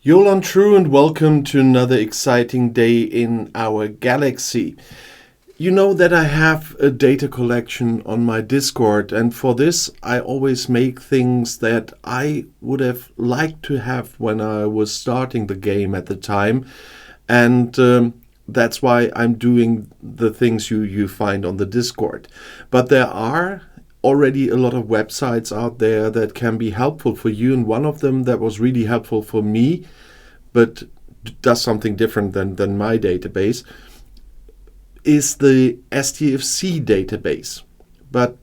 Yolan True and welcome to another exciting day in our galaxy. You know that I have a data collection on my Discord, and for this I always make things that I would have liked to have when I was starting the game at the time, and that's why I'm doing the things you find on the Discord. But there are already a lot of websites out there that can be helpful for you, and one of them that was really helpful for me but does something different than my database is the STFC database. But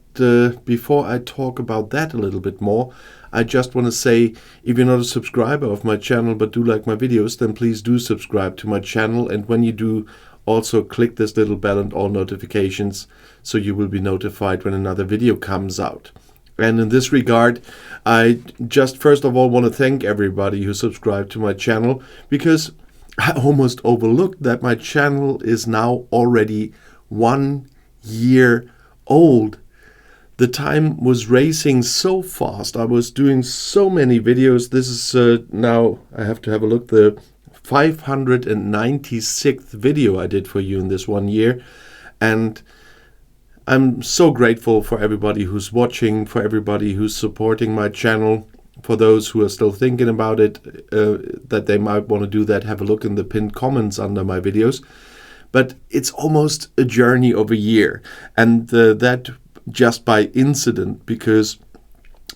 before I talk about that a little bit more, I just want to say, if you're not a subscriber of my channel but do like my videos, then please do subscribe to my channel, and when you do, also click this little bell and all notifications so you will be notified when another video comes out. And in this regard, I just first of all want to thank everybody who subscribed to my channel, because I almost overlooked that my channel is now already 1 year old. The time was racing so fast. I was doing so many videos. This is now, I have to have a look, the 596th video I did for you in this 1 year. And I'm so grateful for everybody who's watching, for everybody who's supporting my channel. For those who are still thinking about it, that they might want to do that, have a look in the pinned comments under my videos. But it's almost a journey of a year, and that just by incident, because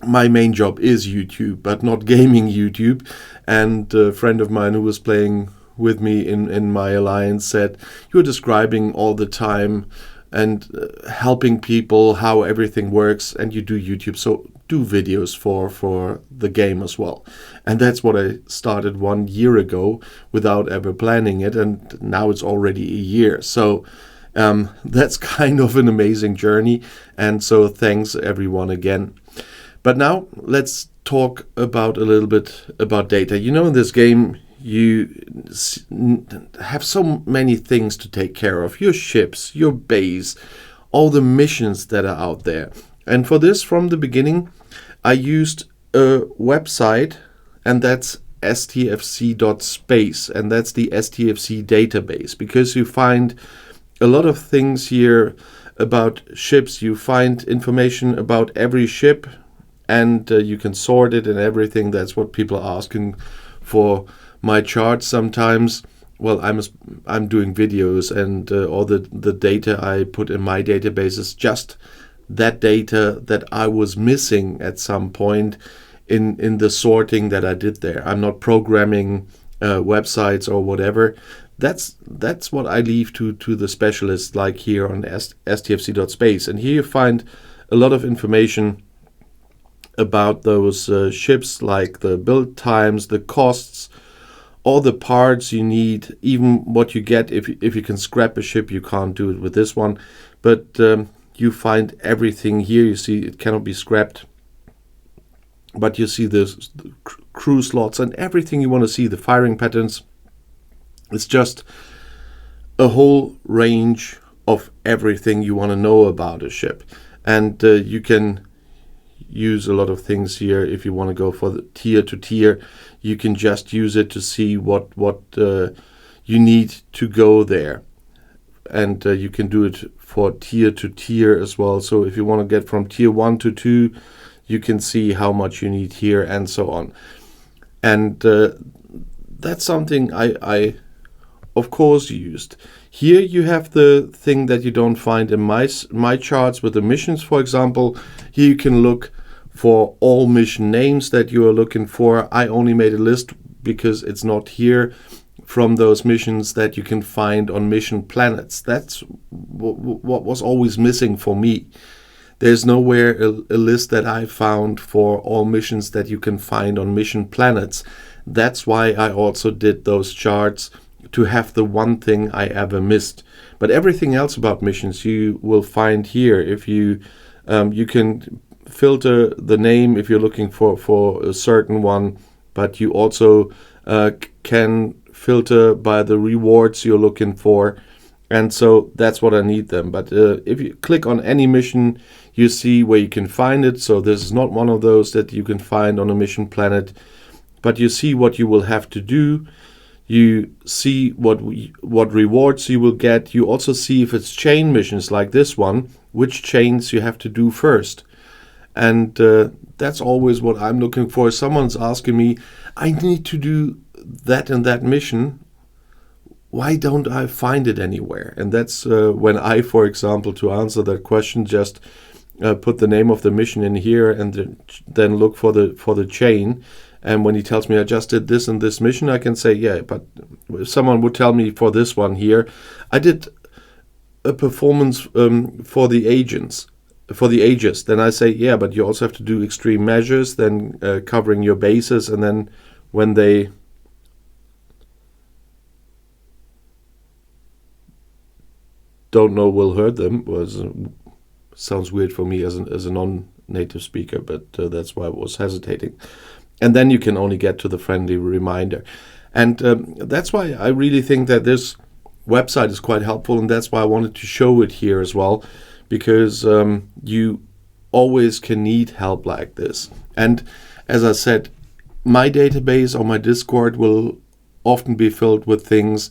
my main job is YouTube, but not gaming YouTube. And a friend of mine who was playing with me in my alliance said, "You're describing all the time and helping people how everything works, and you do YouTube, so do videos for the game as well." And that's what I started 1 year ago without ever planning it, and now it's already a year. So that's kind of an amazing journey, and so thanks everyone again. But now let's talk about a little bit about data. You know, in this game you have so many things to take care of: your ships, your base, all the missions that are out there. And for this, from the beginning, I used a website, and that's STFC.space, and that's the STFC database, because you find a lot of things here about ships. You find information about every ship, and you can sort it and everything. That's what people are asking for my charts sometimes. Well, I'm doing videos, and all the data I put in my database is just that data that I was missing at some point in the sorting that I did there. I'm not programming websites or whatever. That's what I leave to the specialists, like here on STFC.space. And here you find a lot of information about those ships, like the build times, the costs, all the parts you need, even what you get. If you can scrap a ship, you can't do it with this one, but you find everything here. You see it cannot be scrapped, but you see the crew slots and everything you want to see, the firing patterns. It's just a whole range of everything you want to know about a ship. And you can use a lot of things here. If you want to go for the tier to tier, you can just use it to see what you need to go there. And you can do it for tier to tier as well. So if you want to get from tier 1 to 2, you can see how much you need here, and so on. And that's something I of course used. Here you have the thing that you don't find in my charts with the missions, for example. Here you can look for all mission names that you are looking for. I only made a list because it's not here, from those missions that you can find on mission planets. That's what was always missing for me. There's nowhere a list that I found for all missions that you can find on mission planets. That's why I also did those charts, to have the one thing I ever missed. But everything else about missions you will find here. If you can filter the name if you're looking for a certain one, but you also can filter by the rewards you're looking for. And so that's what I need them. But if you click on any mission, you see where you can find it. So this is not one of those that you can find on a mission planet, but you see what you will have to do. You see what rewards you will get. You also see if it's chain missions like this one, which chains you have to do first. And that's always what I'm looking for. Someone's asking me, I need to do that and that mission. Why don't I find it anywhere? And that's when I, for example, to answer that question, just put the name of the mission in here and then look for the chain. And when he tells me I just did this and this mission, I can say, yeah, but if someone would tell me for this one here, I did a performance for the agents, for the ages, then I say, yeah, but you also have to do extreme measures, then covering your bases, and then when they don't know will hurt them, sounds weird for me as a non-native speaker, but that's why I was hesitating. And then you can only get to the friendly reminder. And that's why I really think that this website is quite helpful, and that's why I wanted to show it here as well, because you always can need help like this. And as I said, my database or my Discord will often be filled with things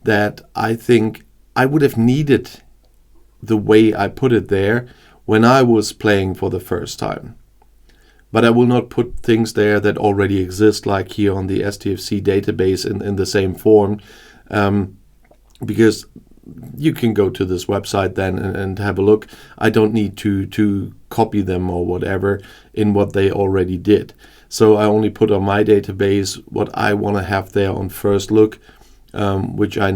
that I think I would have needed the way I put it there when I was playing for the first time. But I will not put things there that already exist, like here on the STFC database in the same form, because you can go to this website then and have a look. I don't need to copy them or whatever in what they already did. So I only put on my database what I want to have there on first look, which I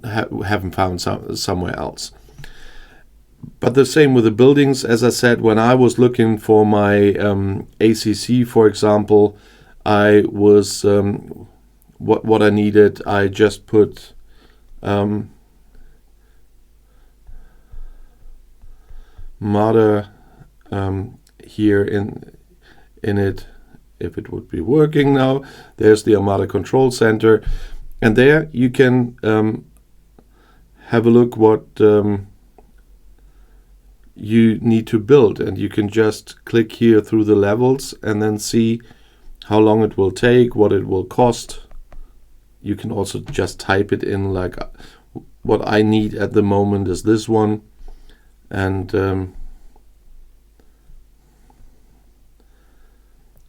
haven't found somewhere else. But the same with the buildings. As I said, when I was looking for my ACC, for example, I was what I needed. I just put Mother here in it. If it would be working now, there's the Armada Control Center, and there you can have a look what you need to build, and you can just click here through the levels and then see how long it will take, what it will cost. You can also just type it in, like what I need at the moment is this one, and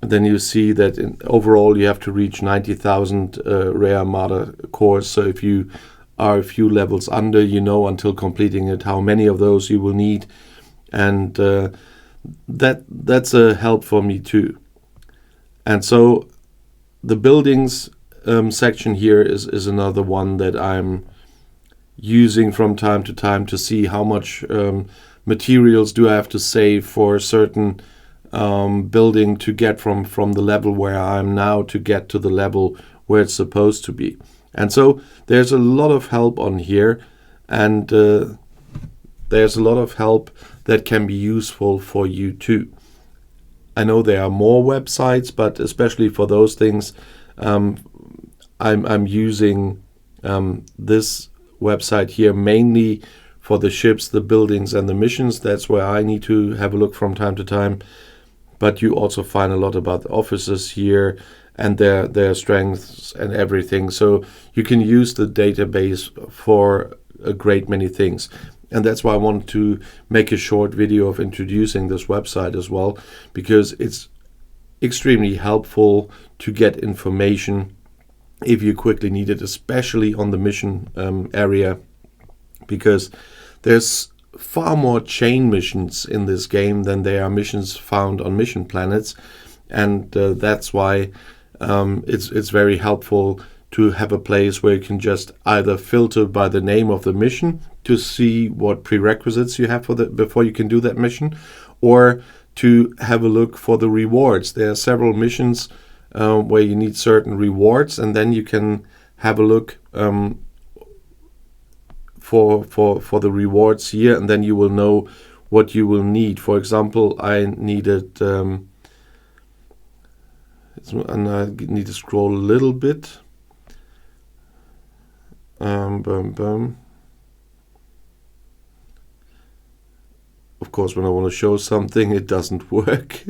then you see that overall you have to reach 90,000 rare Armada cores. So if you are a few levels under, you know until completing it how many of those you will need. And that's a help for me too. And so the buildings section here is another one that I'm using from time to time to see how much materials do I have to save for a certain building to get from the level where I'm now to get to the level where it's supposed to be. And so there's a lot of help on here, and there's a lot of help that can be useful for you too. I know there are more websites, but especially for those things, I'm using this website here mainly for the ships, the buildings, and the missions. That's where I need to have a look from time to time. But you also find a lot about the officers here and their strengths and everything. So you can use the database for a great many things. And that's why I wanted to make a short video of introducing this website as well, because it's extremely helpful to get information if you quickly need it, especially on the mission area, because there's far more chain missions in this game than there are missions found on mission planets, and that's why it's very helpful to have a place where you can just either filter by the name of the mission to see what prerequisites you have for before you can do that mission, or to have a look for the rewards. There are several missions where you need certain rewards, and then you can have a look for the rewards here, and then you will know what you will need. For example, I needed and I need to scroll a little bit. Of course, when I want to show something, it doesn't work.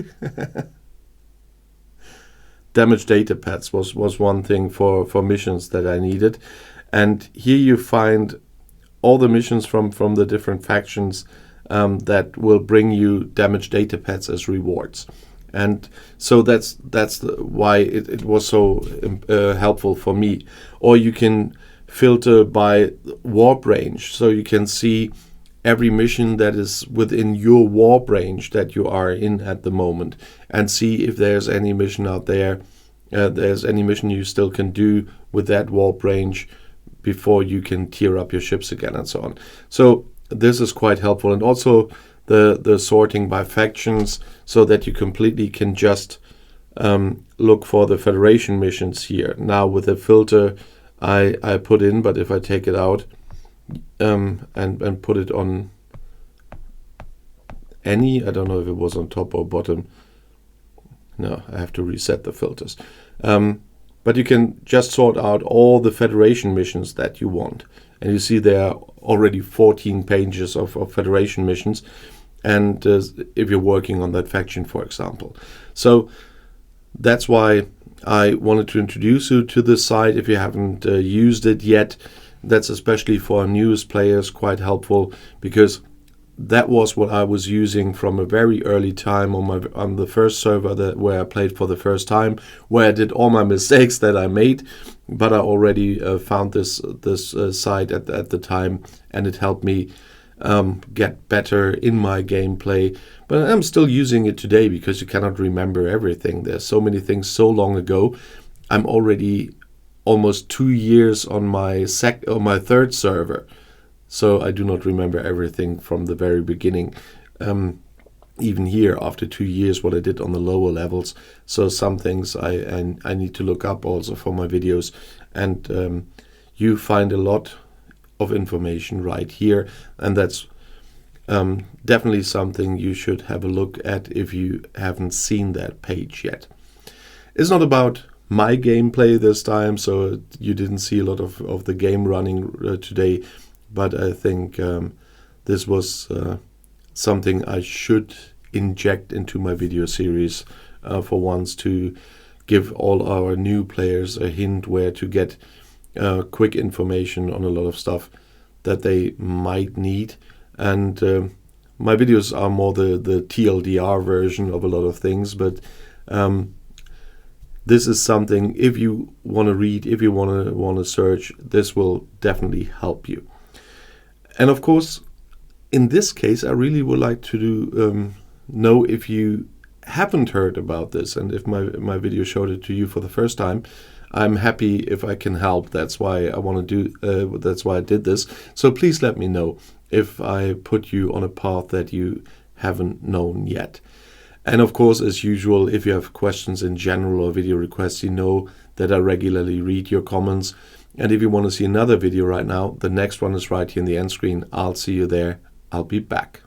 damage data pads was one thing for missions that I needed. And here you find all the missions from the different factions that will bring you damage data pads as rewards. And so that's why it was so helpful for me. Or you can filter by warp range, so you can see every mission that is within your warp range that you are in at the moment, and see if there's any mission out there, there's any mission you still can do with that warp range before you can tier up your ships again, and so on. So this is quite helpful. And also the sorting by factions, so that you completely can just look for the Federation missions here. Now with the filter I put in, but if I take it out and put it on any, I don't know if it was on top or bottom. No, I have to reset the filters. But you can just sort out all the Federation missions that you want. And you see there are already 14 pages of Federation missions. And if you're working on that faction, for example. So that's why I wanted to introduce you to this site. If you haven't used it yet, that's especially for newest players quite helpful, because that was what I was using from a very early time on the first server where I played for the first time, where I did all my mistakes that I made, but I already found this site at the time, and it helped me get better in my gameplay. But I'm still using it today, because you cannot remember everything. There's so many things so long ago. I'm already almost 2 years on my third server, so I do not remember everything from the very beginning. Even here, after 2 years, what I did on the lower levels. So some things I need to look up also for my videos, and you find a lot of information right here, and that's definitely something you should have a look at if you haven't seen that page yet. It's not about my gameplay this time, so you didn't see a lot of the game running today, but I think this was something I should inject into my video series for once, to give all our new players a hint where to get quick information on a lot of stuff that they might need. And my videos are more the TLDR version of a lot of things, but this is something, if you want to read, if you want to search, this will definitely help you. And of course, in this case, I really would like to know if you haven't heard about this, and if my video showed it to you for the first time. I'm happy if I can help. That's why I want to do. That's why I did this. So please let me know if I put you on a path that you haven't known yet. And of course, as usual, if you have questions in general or video requests, you know that I regularly read your comments. And if you want to see another video right now, the next one is right here in the end screen. I'll see you there. I'll be back.